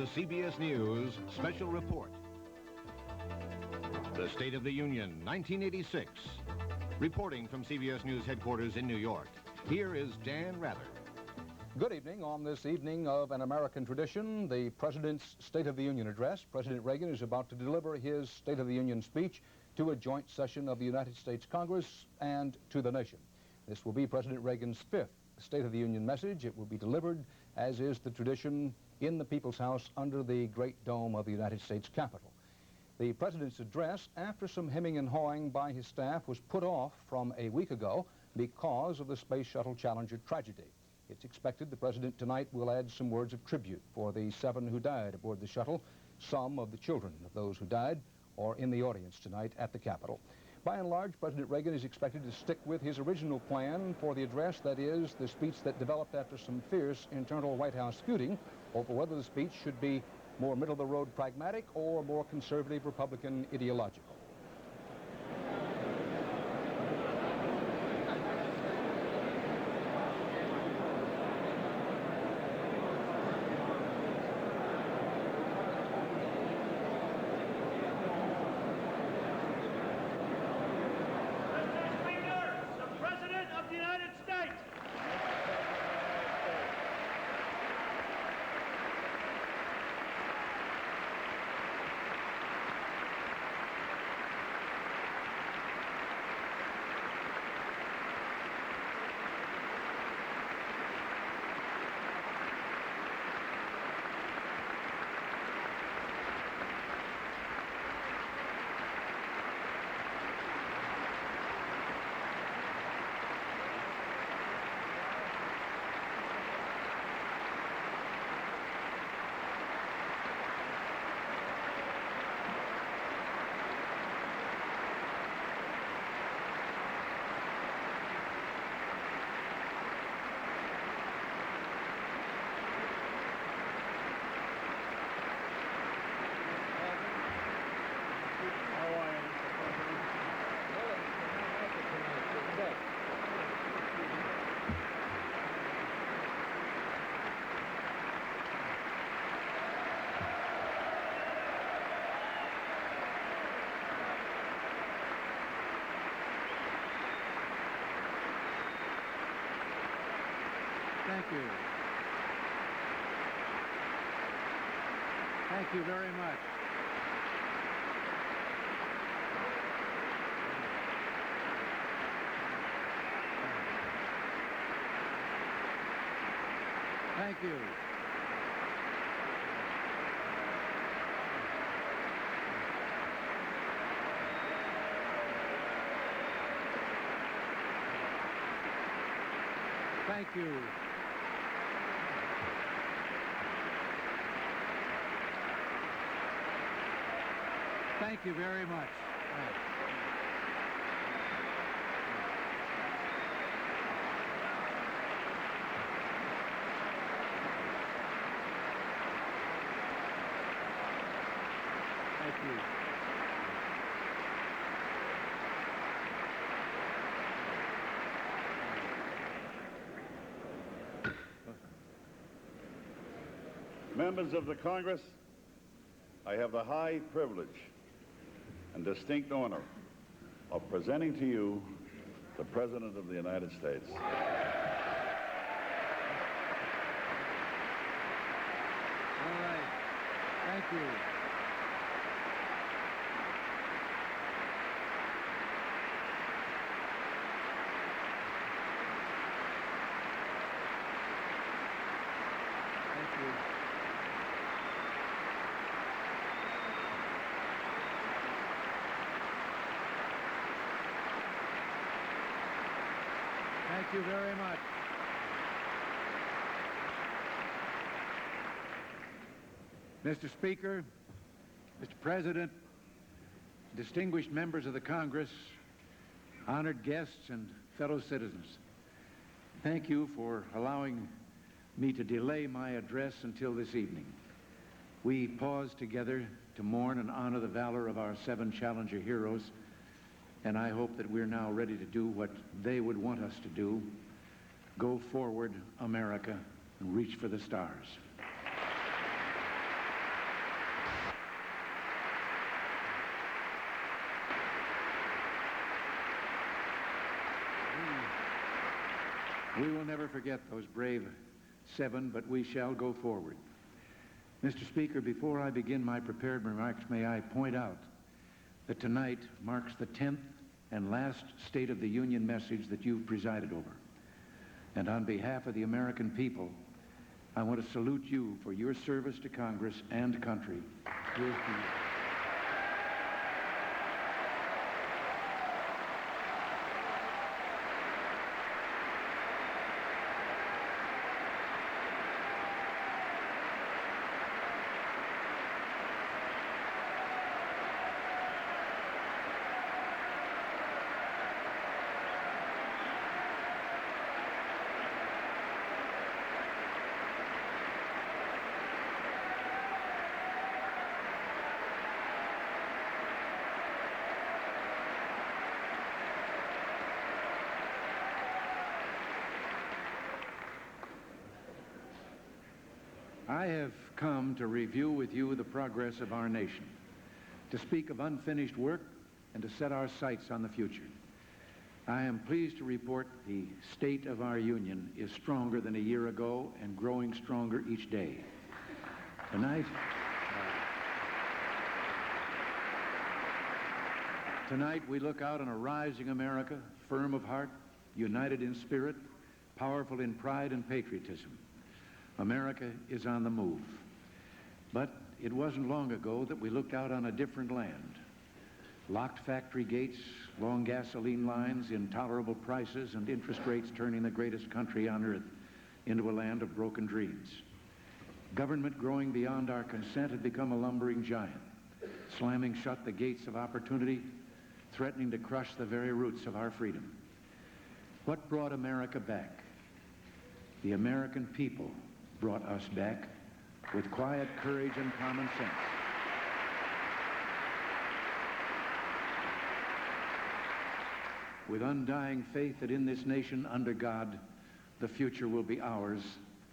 a CBS News special report. The State of the Union, 1986. Reporting from CBS News headquarters in New York, here is Dan Rather. Good evening. On this evening of an American tradition, the President's State of the Union address, President Reagan is about to deliver his State of the Union speech to a joint session of the United States Congress and to the nation. This will be President Reagan's fifth State of the Union message. It will be delivered, as is the tradition, in the People's House under the Great Dome of the United States Capitol. The President's address, after some hemming and hawing by his staff, was put off from a week ago because of the Space Shuttle Challenger tragedy. It's expected the President tonight will add some words of tribute for the 7 who died aboard the shuttle. Some of the children of those who died are in the audience tonight at the Capitol. By and large, President Reagan is expected to stick with his original plan for the address, that is, the speech that developed after some fierce internal White House feuding over whether the speech should be more middle-of-the-road pragmatic or more conservative Republican ideological. Thank you. Thank you very much. Thank you. Thank you. Thank you very much. Thank you. Members of the Congress, I have the high privilege and distinct honor of presenting to you the President of the United States. All right. Thank you. Thank you. Thank you very much. Mr. Speaker, Mr. President, distinguished members of the Congress, honored guests and fellow citizens, thank you for allowing me to delay my address until this evening. We pause together to mourn and honor the valor of our 7 Challenger heroes, and I hope that we're now ready to do what they would want us to do: go forward, America, and reach for the stars. We will never forget those brave 7, but we shall go forward. Mr. Speaker, before I begin my prepared remarks, may I point out that tonight marks the 10th and last State of the Union message that you've presided over. And on behalf of the American people, I want to salute you for your service to Congress and country. Here's to you. I have come to review with you the progress of our nation, to speak of unfinished work, and to set our sights on the future. I am pleased to report the state of our union is stronger than a year ago and growing stronger each day. Tonight we look out on a rising America, firm of heart, united in spirit, powerful in pride and patriotism. America is on the move. But it wasn't long ago that we looked out on a different land. Locked factory gates, long gasoline lines, intolerable prices, and interest rates turning the greatest country on earth into a land of broken dreams. Government growing beyond our consent had become a lumbering giant, slamming shut the gates of opportunity, threatening to crush the very roots of our freedom. What brought America back? The American people brought us back with quiet courage and common sense. With undying faith that in this nation, under God, the future will be ours,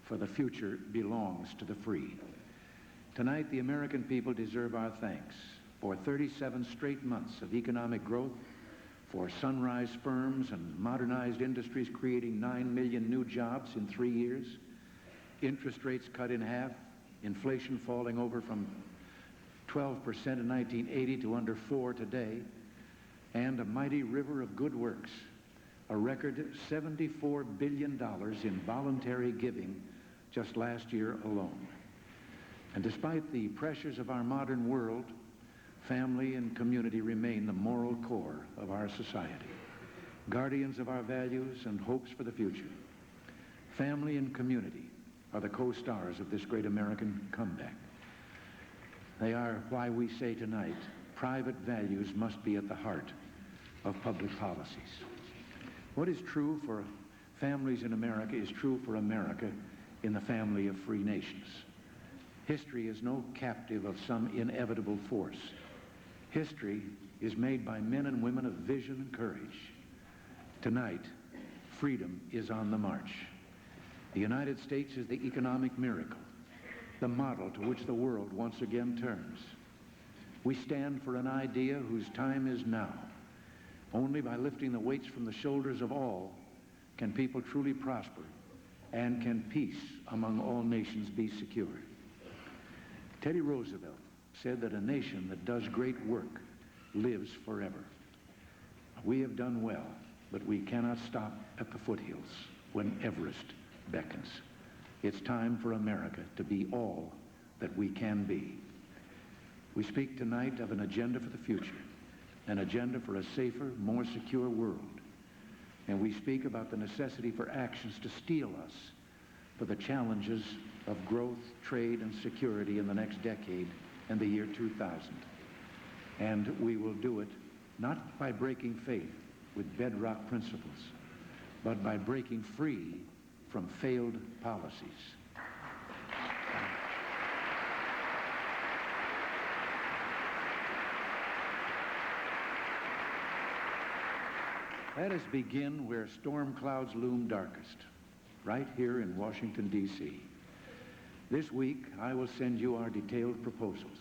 for the future belongs to the free. Tonight, the American people deserve our thanks for 37 straight months of economic growth, for sunrise firms and modernized industries creating 9 million new jobs in 3 years, interest rates cut in half, inflation falling over from 12% in 1980 to under 4% today, and a mighty river of good works, a record $74 billion in voluntary giving just last year alone. And despite the pressures of our modern world, family and community remain the moral core of our society, guardians of our values and hopes for the future. Family and community are the co-stars of this great American comeback. They are why we say tonight, private values must be at the heart of public policies. What is true for families in America is true for America in the family of free nations. History is no captive of some inevitable force. History is made by men and women of vision and courage. Tonight, freedom is on the march. The United States is the economic miracle, the model to which the world once again turns. We stand for an idea whose time is now. Only by lifting the weights from the shoulders of all can people truly prosper, and can peace among all nations be secured. Teddy Roosevelt said that a nation that does great work lives forever. We have done well, but we cannot stop at the foothills when Everest beckons. It's time for America to be all that we can be. We speak tonight of an agenda for the future, an agenda for a safer, more secure world. And we speak about the necessity for actions to steel us for the challenges of growth, trade, and security in the next decade and the year 2000. And we will do it not by breaking faith with bedrock principles, but by breaking free from failed policies. Let us begin where storm clouds loom darkest, right here in Washington, D.C. This week, I will send you our detailed proposals.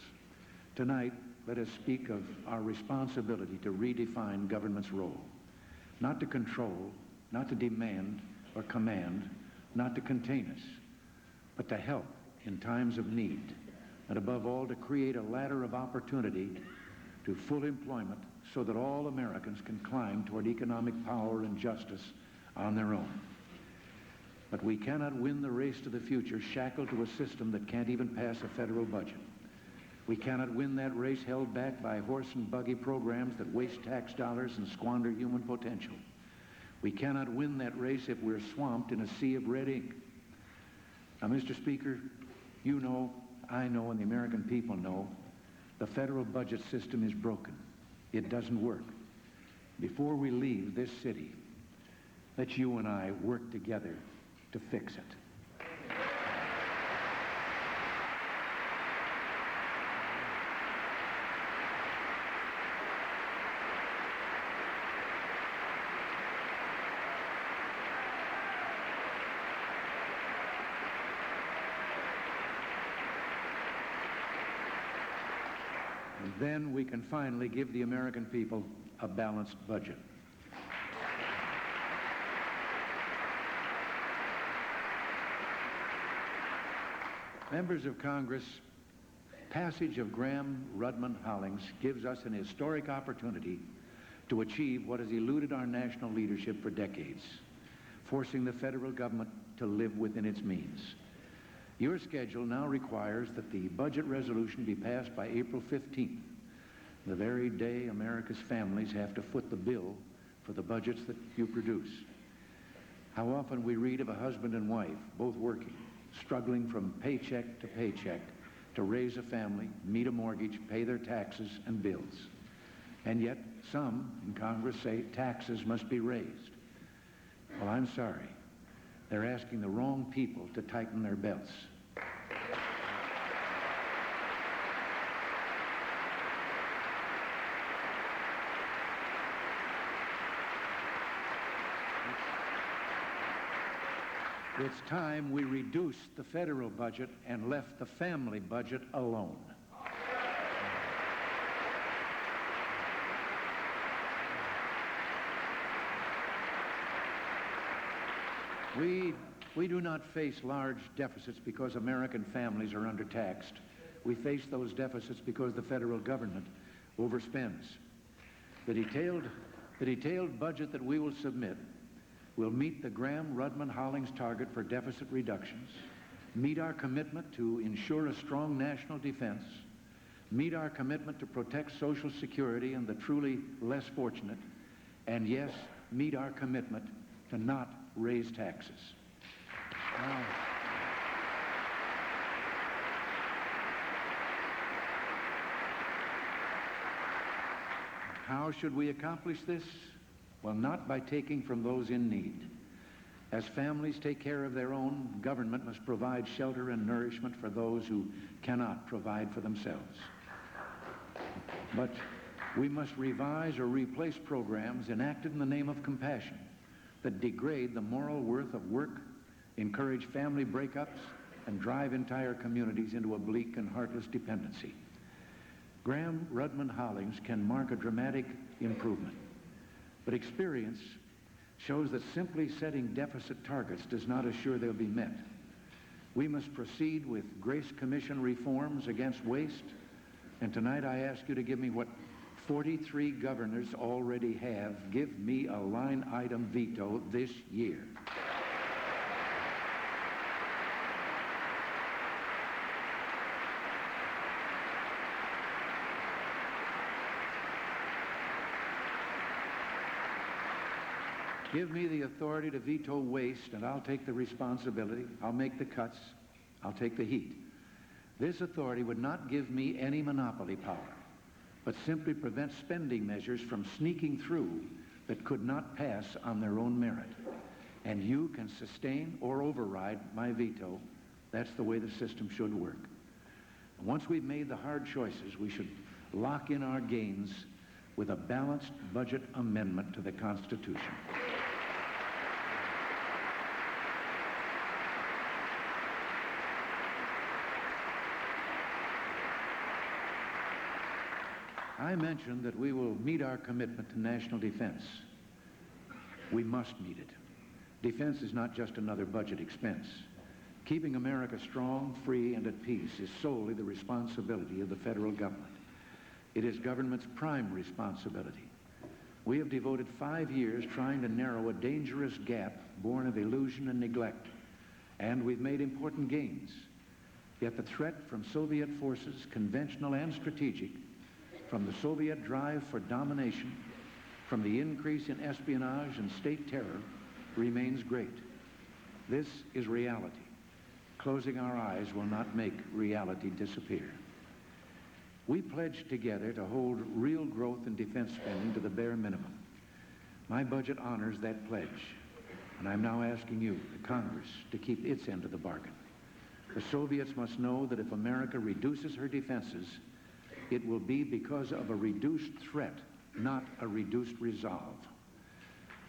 Tonight, let us speak of our responsibility to redefine government's role, not to control, not to demand, or command, not to contain us, but to help in times of need, and above all, to create a ladder of opportunity to full employment so that all Americans can climb toward economic power and justice on their own. But we cannot win the race to the future shackled to a system that can't even pass a federal budget. We cannot win that race held back by horse and buggy programs that waste tax dollars and squander human potential. We cannot win that race if we're swamped in a sea of red ink. Now, Mr. Speaker, you know, I know, and the American people know, the federal budget system is broken. It doesn't work. Before we leave this city, let's you and I work together to fix it. And then we can finally give the American people a balanced budget. Members of Congress, passage of Graham-Rudman-Hollings gives us an historic opportunity to achieve what has eluded our national leadership for decades, forcing the federal government to live within its means. Your schedule now requires that the budget resolution be passed by April 15th, the very day America's families have to foot the bill for the budgets that you produce. How often we read of a husband and wife, both working, struggling from paycheck to paycheck to raise a family, meet a mortgage, pay their taxes and bills. And yet some in Congress say taxes must be raised. Well, I'm sorry. They're asking the wrong people to tighten their belts. It's time we reduced the federal budget and left the family budget alone. We do not face large deficits because American families are undertaxed. We face those deficits because the federal government overspends. The detailed budget that we will submit will meet the Graham-Rudman-Hollings target for deficit reductions, meet our commitment to ensure a strong national defense, meet our commitment to protect Social Security and the truly less fortunate, and yes, meet our commitment to not raise taxes. Now, how should we accomplish this? Well, not by taking from those in need. As families take care of their own, government must provide shelter and nourishment for those who cannot provide for themselves. But we must revise or replace programs enacted in the name of compassion that degrade the moral worth of work, encourage family breakups, and drive entire communities into a bleak and heartless dependency. Graham-Rudman-Hollings can mark a dramatic improvement. But experience shows that simply setting deficit targets does not assure they'll be met. We must proceed with Grace Commission reforms against waste, and tonight I ask you to give me what 43 governors already have. Give me a line item veto this year. Give me the authority to veto waste, and I'll take the responsibility. I'll make the cuts. I'll take the heat. This authority would not give me any monopoly power, but simply prevent spending measures from sneaking through that could not pass on their own merit. And you can sustain or override my veto. That's the way the system should work. And once we've made the hard choices, we should lock in our gains with a balanced budget amendment to the Constitution. I mentioned that we will meet our commitment to national defense. We must meet it. Defense is not just another budget expense. Keeping America strong, free, and at peace is solely the responsibility of the federal government. It is government's prime responsibility. We have devoted 5 years trying to narrow a dangerous gap born of illusion and neglect, and we've made important gains. Yet the threat from Soviet forces, conventional and strategic, from the Soviet drive for domination, from the increase in espionage and state terror, remains great. This is reality. Closing our eyes will not make reality disappear. We pledged together to hold real growth in defense spending to the bare minimum. My budget honors that pledge, and I'm now asking you, the Congress, to keep its end of the bargain. The Soviets must know that if America reduces her defenses, it will be because of a reduced threat, not a reduced resolve.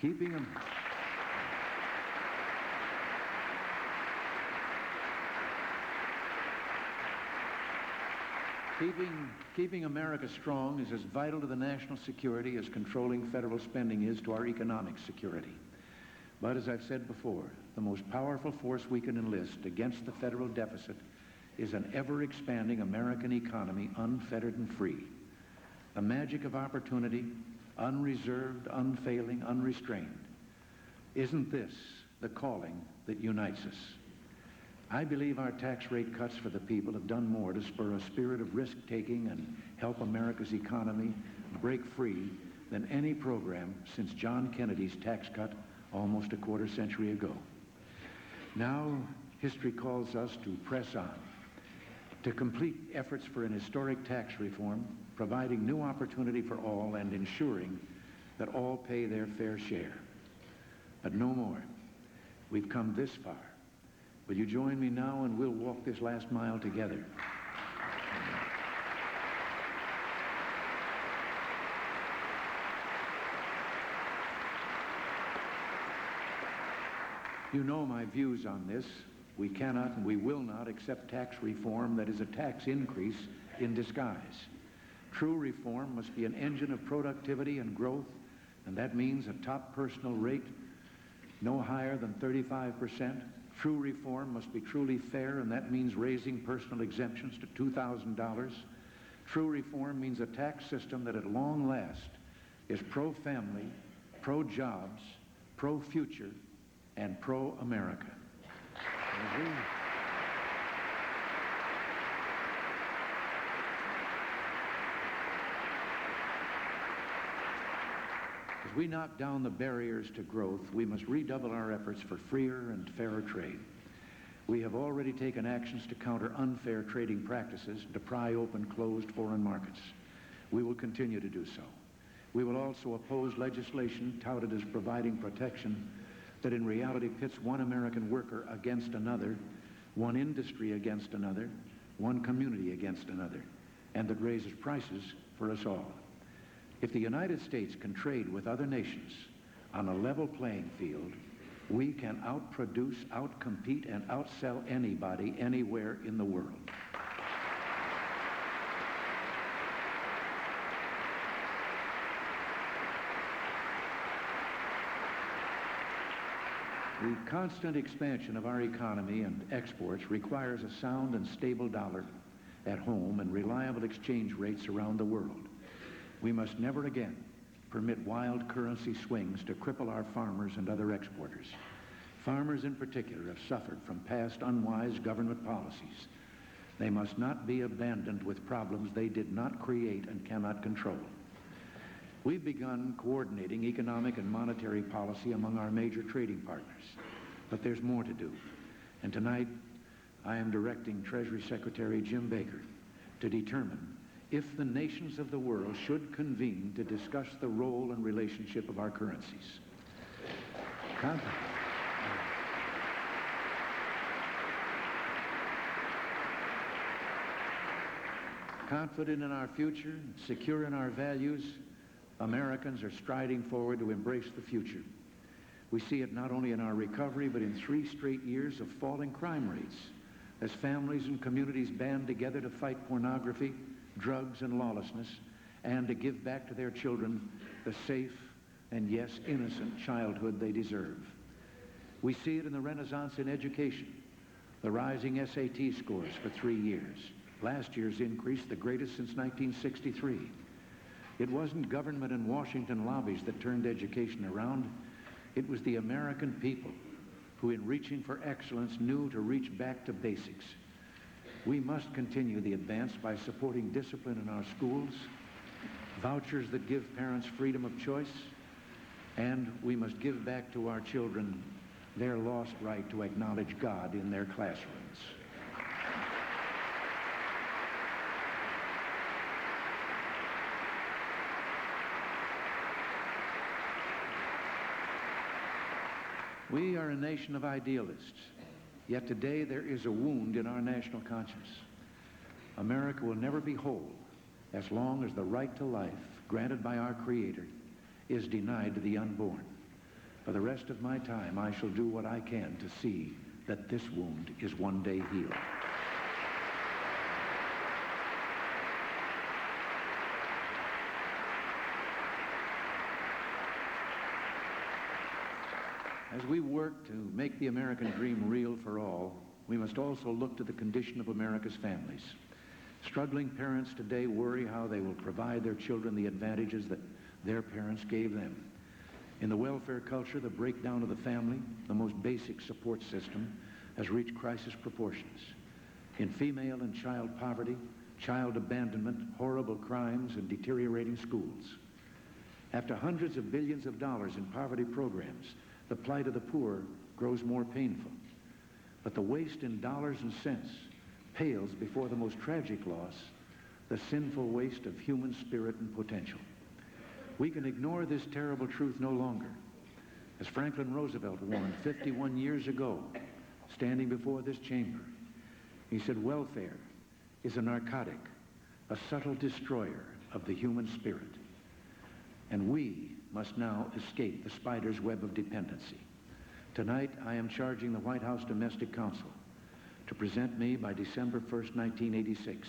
Keeping America strong is as vital to the national security as controlling federal spending is to our economic security. But as I've said before, the most powerful force we can enlist against the federal deficit is an ever-expanding American economy, unfettered and free. The magic of opportunity, unreserved, unfailing, unrestrained. Isn't this the calling that unites us? I believe our tax rate cuts for the people have done more to spur a spirit of risk-taking and help America's economy break free than any program since John Kennedy's tax cut almost a quarter century ago. Now, history calls us to press on, to complete efforts for an historic tax reform, providing new opportunity for all and ensuring that all pay their fair share. But no more. We've come this far. Will you join me now and we'll walk this last mile together? You know my views on this. We cannot and we will not accept tax reform that is a tax increase in disguise. True reform must be an engine of productivity and growth, and that means a top personal rate no higher than 35%. True reform must be truly fair, and that means raising personal exemptions to $2,000. True reform means a tax system that at long last is pro-family, pro-jobs, pro-future, and pro-America. As we knock down the barriers to growth, we must redouble our efforts for freer and fairer trade. We have already taken actions to counter unfair trading practices, to pry open closed foreign markets. We will continue to do so. We will also oppose legislation touted as providing protection that in reality pits one American worker against another, one industry against another, one community against another, and that raises prices for us all. If the United States can trade with other nations on a level playing field, we can outproduce, outcompete, and outsell anybody anywhere in the world. The constant expansion of our economy and exports requires a sound and stable dollar at home and reliable exchange rates around the world. We must never again permit wild currency swings to cripple our farmers and other exporters. Farmers in particular have suffered from past unwise government policies. They must not be abandoned with problems they did not create and cannot control. We've begun coordinating economic and monetary policy among our major trading partners, but there's more to do. And tonight, I am directing Treasury Secretary Jim Baker to determine if the nations of the world should convene to discuss the role and relationship of our currencies. Confident in our future, secure in our values, Americans are striding forward to embrace the future. We see it not only in our recovery, but in 3 straight years of falling crime rates, as families and communities band together to fight pornography, drugs, and lawlessness, and to give back to their children the safe and, yes, innocent childhood they deserve. We see it in the renaissance in education, the rising SAT scores for 3 years. Last year's increase, the greatest since 1963. It wasn't government and Washington lobbies that turned education around. It was the American people who, in reaching for excellence, knew to reach back to basics. We must continue the advance by supporting discipline in our schools, vouchers that give parents freedom of choice, and we must give back to our children their lost right to acknowledge God in their classrooms. We are a nation of idealists, yet today there is a wound in our national conscience. America will never be whole as long as the right to life granted by our Creator is denied to the unborn. For the rest of my time, I shall do what I can to see that this wound is one day healed. As we work to make the American dream real for all, we must also look to the condition of America's families. Struggling parents today worry how they will provide their children the advantages that their parents gave them. In the welfare culture, the breakdown of the family, the most basic support system, has reached crisis proportions. In female and child poverty, child abandonment, horrible crimes, and deteriorating schools. After hundreds of billions of dollars in poverty programs, the plight of the poor grows more painful. But the waste in dollars and cents pales before the most tragic loss, the sinful waste of human spirit and potential. We can ignore this terrible truth no longer. As Franklin Roosevelt warned 51 years ago, standing before this chamber, he said, welfare is a narcotic, a subtle destroyer of the human spirit. And we must now escape the spider's web of dependency. Tonight, I am charging the White House Domestic Council to present me by December 1st, 1986,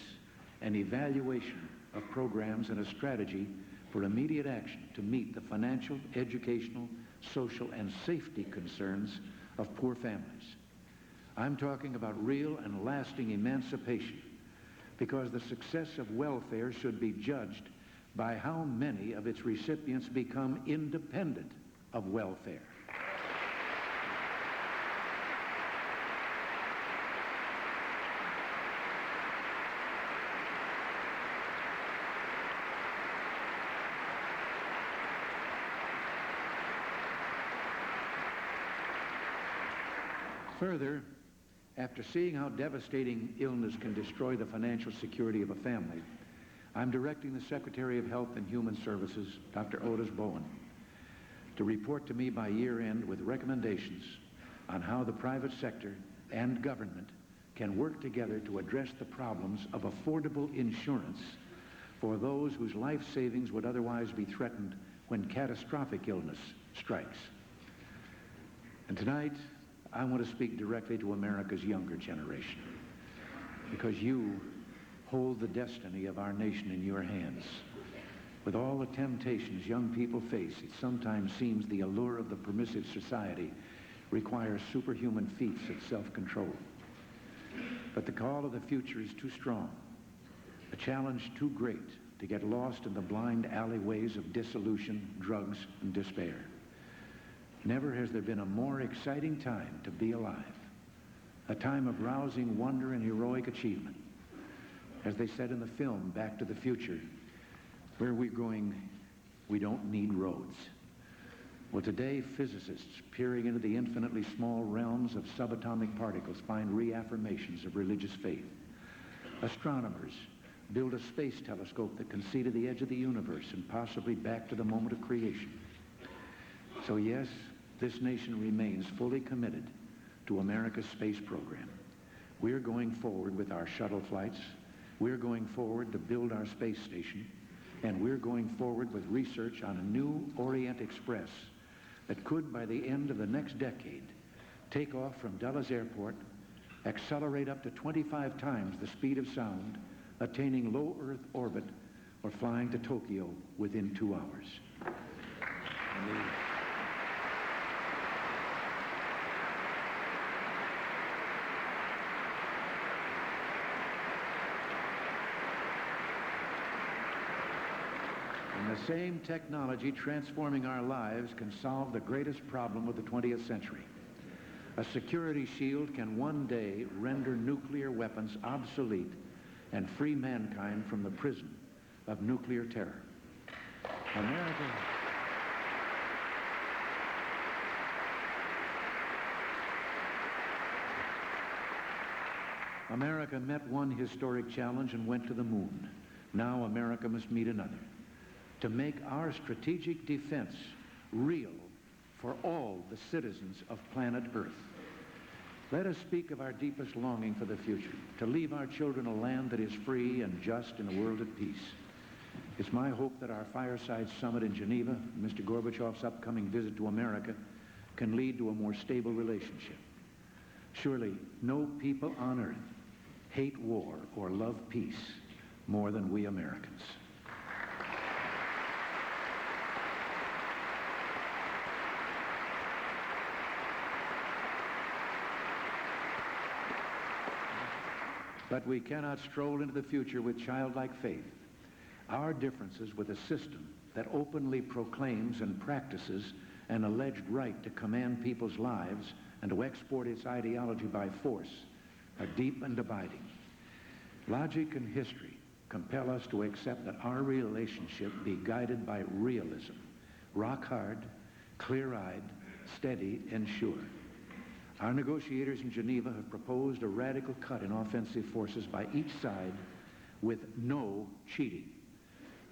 an evaluation of programs and a strategy for immediate action to meet the financial, educational, social, and safety concerns of poor families. I'm talking about real and lasting emancipation, because the success of welfare should be judged by how many of its recipients become independent of welfare. Further, after seeing how devastating illness can destroy the financial security of a family, I'm directing the Secretary of Health and Human Services, Dr. Otis Bowen, to report to me by year end with recommendations on how the private sector and government can work together to address the problems of affordable insurance for those whose life savings would otherwise be threatened when catastrophic illness strikes. And tonight, I want to speak directly to America's younger generation, because you hold the destiny of our nation in your hands. With all the temptations young people face, it sometimes seems the allure of the permissive society requires superhuman feats of self-control. But the call of the future is too strong, a challenge too great to get lost in the blind alleyways of dissolution, drugs, and despair. Never has there been a more exciting time to be alive, a time of rousing wonder and heroic achievement. As they said in the film, Back to the Future, where we're going, we don't need roads. Well, today, physicists peering into the infinitely small realms of subatomic particles find reaffirmations of religious faith. Astronomers build a space telescope that can see to the edge of the universe and possibly back to the moment of creation. So yes, this nation remains fully committed to America's space program. We're going forward with our shuttle flights. We're going forward to build our space station. And we're going forward with research on a new Orient Express that could, by the end of the next decade, take off from Dulles Airport, accelerate up to 25 times the speed of sound, attaining low Earth orbit, or flying to Tokyo within 2 hours. same technology transforming our lives can solve the greatest problem of the 20th century. A security shield can one day render nuclear weapons obsolete and free mankind from the prison of nuclear terror. America met one historic challenge and went to the moon. Now America must meet another. To make our strategic defense real for all the citizens of planet Earth. Let us speak of our deepest longing for the future, to leave our children a land that is free and just in a world at peace. It's my hope that our fireside summit in Geneva, Mr. Gorbachev's upcoming visit to America, can lead to a more stable relationship. Surely no people on earth hate war or love peace more than we Americans. But we cannot stroll into the future with childlike faith. Our differences with a system that openly proclaims and practices an alleged right to command people's lives and to export its ideology by force are deep and abiding. Logic and history compel us to accept that our relationship be guided by realism, rock hard, clear-eyed, steady, and sure. Our negotiators in Geneva have proposed a radical cut in offensive forces by each side with no cheating.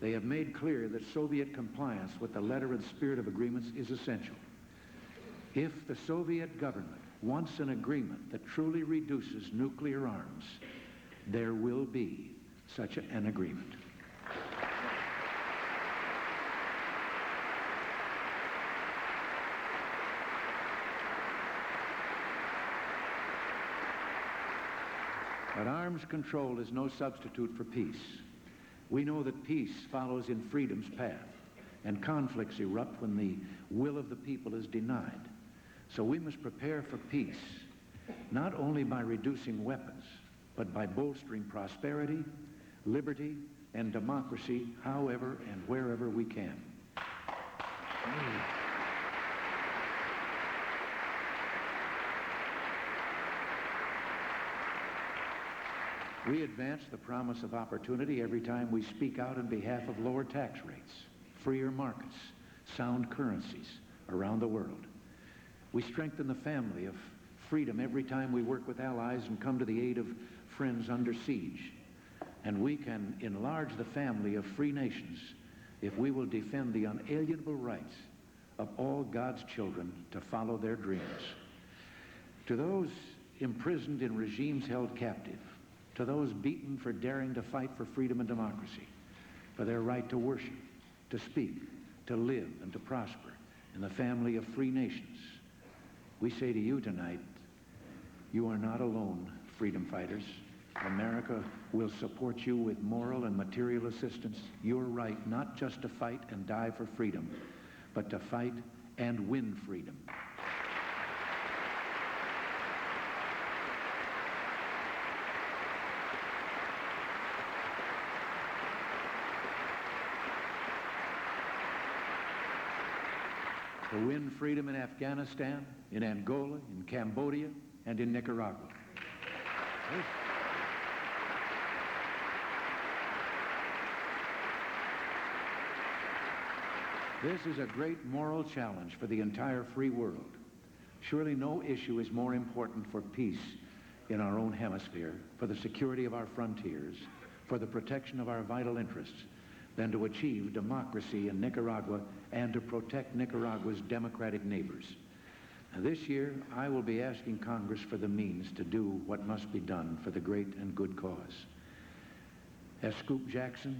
They have made clear that Soviet compliance with the letter and spirit of agreements is essential. If the Soviet government wants an agreement that truly reduces nuclear arms, there will be such an agreement. But arms control is no substitute for peace. We know that peace follows in freedom's path, and conflicts erupt when the will of the people is denied. So we must prepare for peace, not only by reducing weapons, but by bolstering prosperity, liberty, and democracy however and wherever we can. We advance the promise of opportunity every time we speak out on behalf of lower tax rates, freer markets, sound currencies around the world. We strengthen the family of freedom every time we work with allies and come to the aid of friends under siege. And we can enlarge the family of free nations if we will defend the unalienable rights of all God's children to follow their dreams. To those imprisoned in regimes held captive, to those beaten for daring to fight for freedom and democracy, for their right to worship, to speak, to live, and to prosper in the family of free nations, we say to you tonight, you are not alone, freedom fighters. America will support you with moral and material assistance. Your right not just to fight and die for freedom, but to fight and win freedom. To win freedom in Afghanistan, in Angola, in Cambodia, and in Nicaragua. This is a great moral challenge for the entire free world. Surely no issue is more important for peace in our own hemisphere, for the security of our frontiers, for the protection of our vital interests, than to achieve democracy in Nicaragua and to protect Nicaragua's democratic neighbors. Now, this year, I will be asking Congress for the means to do what must be done for the great and good cause. As Scoop Jackson,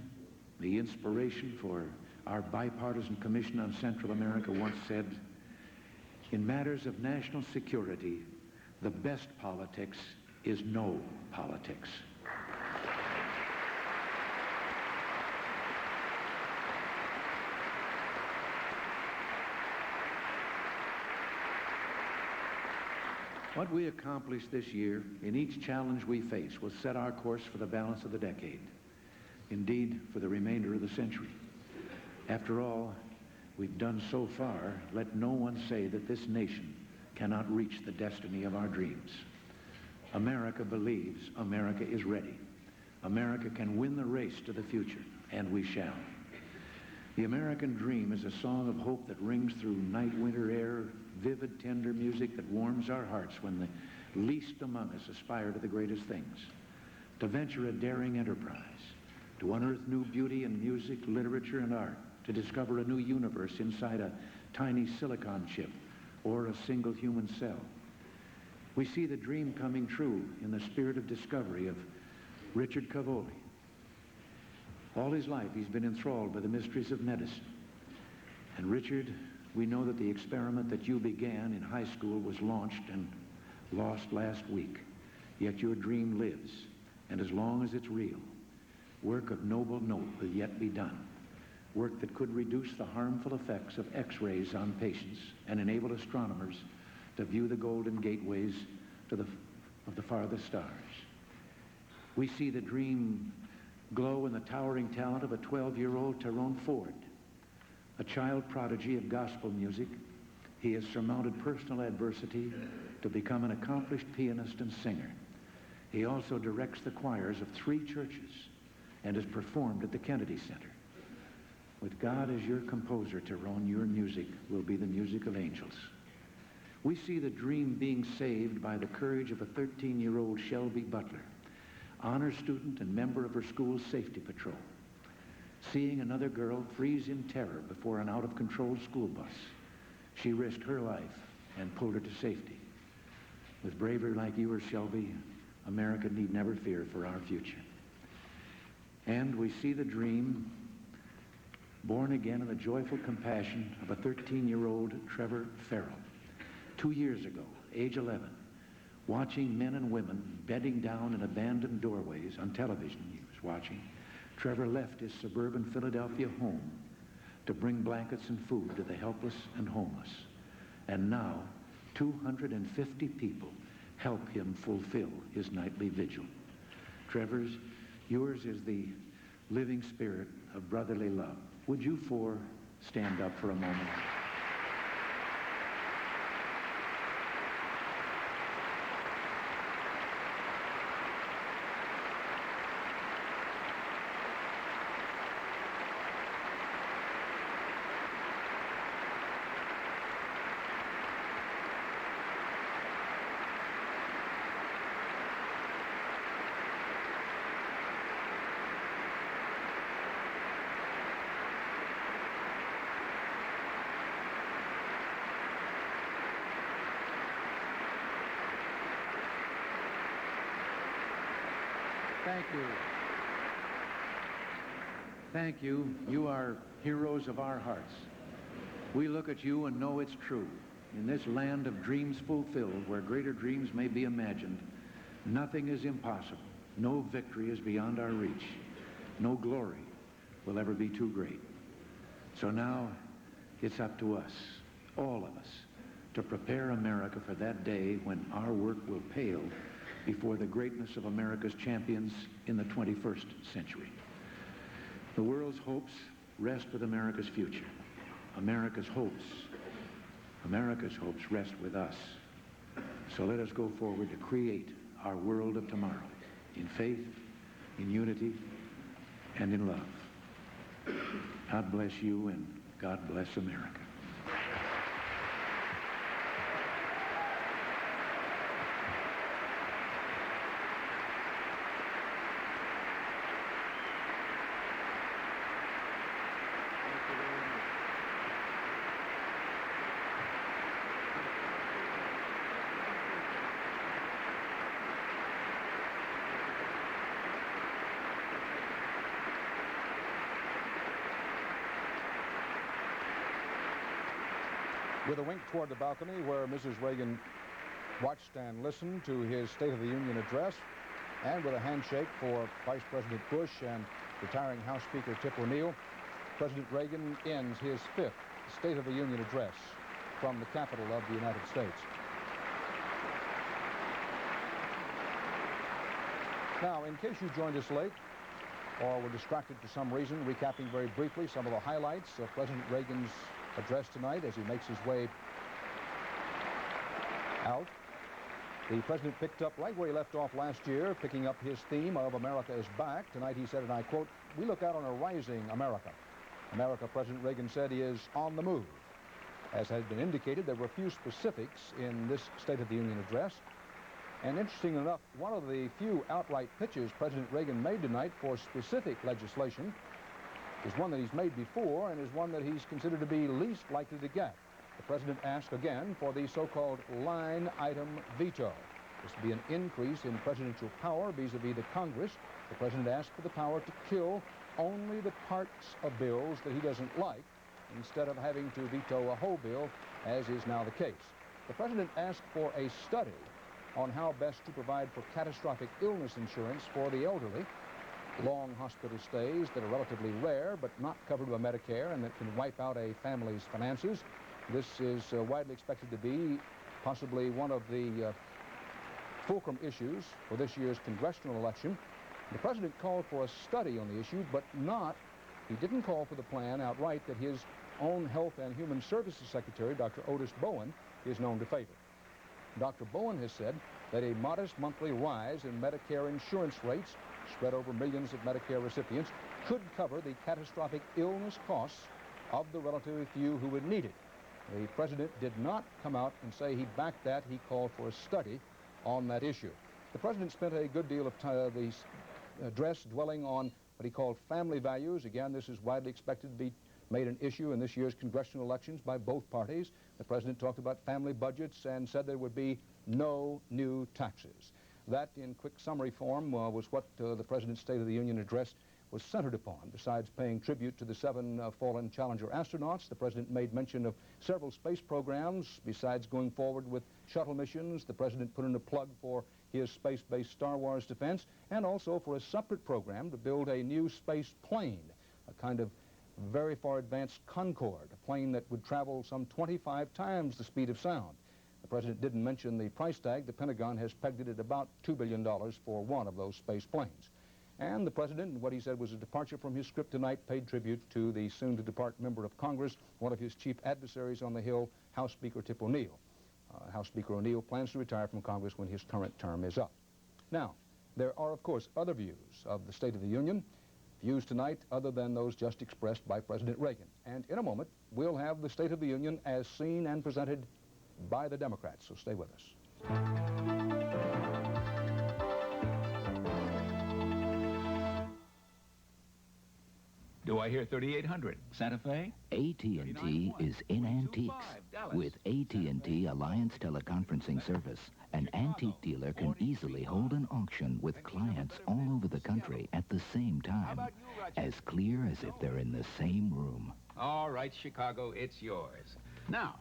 the inspiration for our bipartisan commission on Central America, once said, in matters of national security, the best politics is no politics. What we accomplish this year in each challenge we face will set our course for the balance of the decade, indeed for the remainder of the century. After all we've done so far, let no one say that this nation cannot reach the destiny of our dreams. America believes. America is ready. America can win the race to the future, and we shall. The American dream is a song of hope that rings through night winter air, vivid, tender music that warms our hearts when the least among us aspire to the greatest things, to venture a daring enterprise, to unearth new beauty in music, literature, and art, to discover a new universe inside a tiny silicon chip or a single human cell. We see the dream coming true in the spirit of discovery of Richard Cavoli. All his life he's been enthralled by the mysteries of medicine. And Richard, we know that the experiment that you began in high school was launched and lost last week. Yet your dream lives, and as long as it's real, work of noble note will yet be done. Work that could reduce the harmful effects of X-rays on patients and enable astronomers to view the golden gateways of the farthest stars. We see the dream glow in the towering talent of a 12-year-old Tyrone Ford, a child prodigy of gospel music. He has surmounted personal adversity to become an accomplished pianist and singer. He also directs the choirs of 3 churches and has performed at the Kennedy Center. With God as your composer, Tyrone, your music will be the music of angels. We see the dream being saved by the courage of a 13-year-old Shelby Butler, honor student and member of her school's safety patrol. Seeing another girl freeze in terror before an out-of-control school bus, she risked her life and pulled her to safety. With bravery like yours, Shelby, America need never fear for our future. And we see the dream born again in the joyful compassion of a 13-year-old Trevor Farrell. 2 years ago, age 11, watching men and women bedding down in abandoned doorways on television he was watching, Trevor left his suburban Philadelphia home to bring blankets and food to the helpless and homeless. And now, 250 people help him fulfill his nightly vigil. Trevor's, yours is the living spirit of brotherly love. Would you 4 stand up for a moment? Thank you. Thank you. You are heroes of our hearts. We look at you and know it's true. In this land of dreams fulfilled, where greater dreams may be imagined, nothing is impossible. No victory is beyond our reach. No glory will ever be too great. So now it's up to us, all of us, to prepare America for that day when our work will pale before the greatness of America's champions in the 21st century. The world's hopes rest with America's future. America's hopes rest with us. So let us go forward to create our world of tomorrow in faith, in unity, and in love. God bless you, and God bless America. With a wink toward the balcony where Mrs. Reagan watched and listened to his State of the Union address, and with a handshake for Vice President Bush and retiring House Speaker Tip O'Neill, President Reagan ends his 5th State of the Union address from the capital of the United States. Now, in case you joined us late, or were distracted for some reason. Recapping very briefly some of the highlights of President Reagan's address tonight as he makes his way out. The president picked up right where he left off last year, picking up his theme of America is back. Tonight he said, and I quote, "We look out on a rising America." America, President Reagan said, is on the move. As has been indicated, there were few specifics in this State of the Union address. And interesting enough, one of the few outright pitches President Reagan made tonight for specific legislation is one that he's made before and is one that he's considered to be least likely to get. The president asked again for the so-called line item veto. This would be an increase in presidential power vis-a-vis the Congress. The president asked for the power to kill only the parts of bills that he doesn't like, instead of having to veto a whole bill, as is now the case. The president asked for a study on how best to provide for catastrophic illness insurance for the elderly, long hospital stays that are relatively rare but not covered by Medicare and that can wipe out a family's finances. This is widely expected to be possibly one of the fulcrum issues for this year's congressional election. The president called for a study on the issue, but he didn't call for the plan outright that his own Health and Human Services Secretary, Dr. Otis Bowen, is known to favor. Dr. Bowen has said that a modest monthly rise in Medicare insurance rates spread over millions of Medicare recipients could cover the catastrophic illness costs of the relatively few who would need it. The president did not come out and say he backed that. He called for a study on that issue. The president spent a good deal of the address dwelling on what he called family values. Again, this is widely expected to be made an issue in this year's congressional elections by both parties. The president talked about family budgets and said there would be no new taxes. That, in quick summary form, was what the president's State of the Union address was centered upon. Besides paying tribute to the 7 fallen Challenger astronauts, the president made mention of several space programs. Besides going forward with shuttle missions, the president put in a plug for his space-based Star Wars defense and also for a separate program to build a new space plane, a kind of very far advanced Concorde, a plane that would travel some 25 times the speed of sound. The president didn't mention the price tag. The Pentagon has pegged it at about $2 billion for one of those space planes. And the president, what he said was a departure from his script tonight, paid tribute to the soon-to-depart member of Congress, one of his chief adversaries on the Hill, House Speaker Tip O'Neill. House Speaker O'Neill plans to retire from Congress when his current term is up. Now, there are, of course, other views of the State of the Union, views tonight other than those just expressed by President Reagan. And in a moment, we'll have the State of the Union as seen and presented by the Democrats, so stay with us. Do I hear 3800? Santa Fe? AT&T is in antiques. With AT&T Alliance Teleconferencing Service, an antique dealer can easily hold an auction with clients all over the country at the same time, as clear as if they're in the same room. All right, Chicago, it's yours. Now,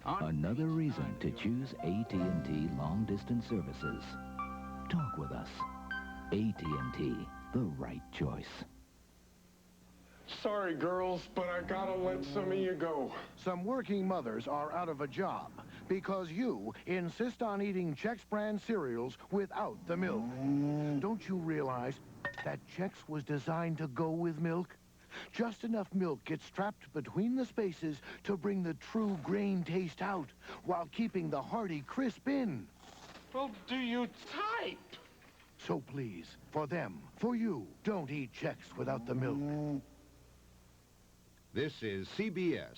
another reason to choose AT&T long-distance services. Talk with us. AT&T, the right choice. Sorry, girls, but I gotta let some of you go. Some working mothers are out of a job because you insist on eating Chex brand cereals without the milk. Don't you realize that Chex was designed to go with milk? Just enough milk gets trapped between the spaces to bring the true grain taste out while keeping the hearty crisp in. Well, do you type? So please, for them, for you, don't eat Chex without the milk. This is CBS.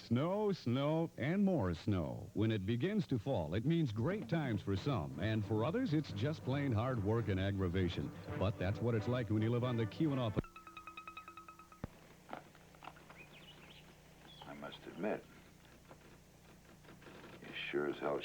Snow, snow, and more snow. When it begins to fall, it means great times for some, and for others, it's just plain hard work and aggravation. But that's what it's like when you live on the Keweenaw. I must admit, it sure as hell